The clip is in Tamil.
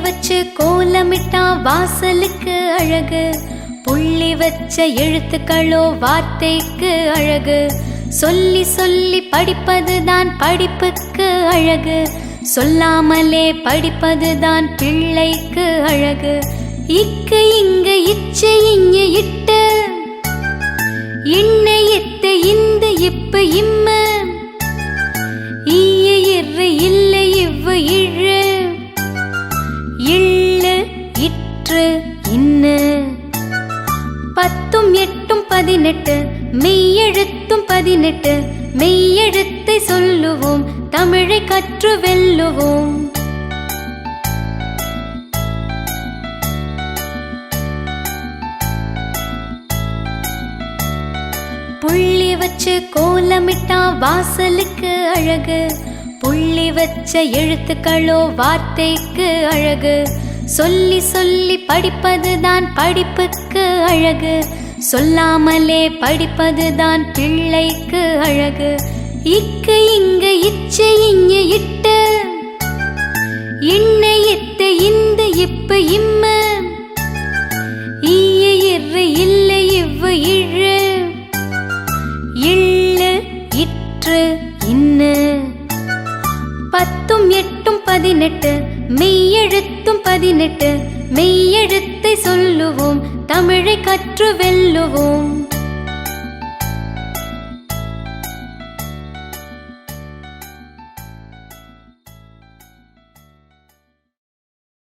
வச்சு கோலமிட்டா வாசலுக்கு அழகு, புள்ளி வச்ச எழுத்துக்களோ வார்த்தைக்கு அழகு. சொல்லி சொல்லி படிப்பதுதான் படிப்புக்கு அழகு, சொல்லாமலே படிப்பதுதான் பிள்ளைக்கு அழகு. இக்கு இங்க இச்சு இங்க இட்டு, இன்ன இத்து இந்த இப்பு இம்ம, ஈய இரு இல்லை இவ்வு இழு, இல்லு இற்று இன்னு. 10 8 18 மெய்யெழுத்தும் 18, மெய்யெழுத்தை சொல்லுவோம், தமிழை கற்று வெல்லுவோம். புள்ளி வச்சு கோலமிட்டா வாசலுக்கு அழகு, புள்ளி வச்ச எழுத்துக்களோ வார்த்தைக்கு அழகு. சொல்லி சொல்லி படிப்பதுதான் படிப்புக்கு அழகு, சொல்லாமலே படிப்பதுதான் பிள்ளைக்கு அழகு. இக்கு இங்க இச்சு இங்க இட்டு, இன்ன இத்து இந்த இப்பு இம்ம, ஈய இரு இல்லை இவ்வு இழு, இல்லு இற்று இன்னு. 10 8 18 மெய்யெழுத்தும் 18, மெய்யெழுத்தை சொல்லுவோம், தமிழை கற்று வெல்லுவோம்.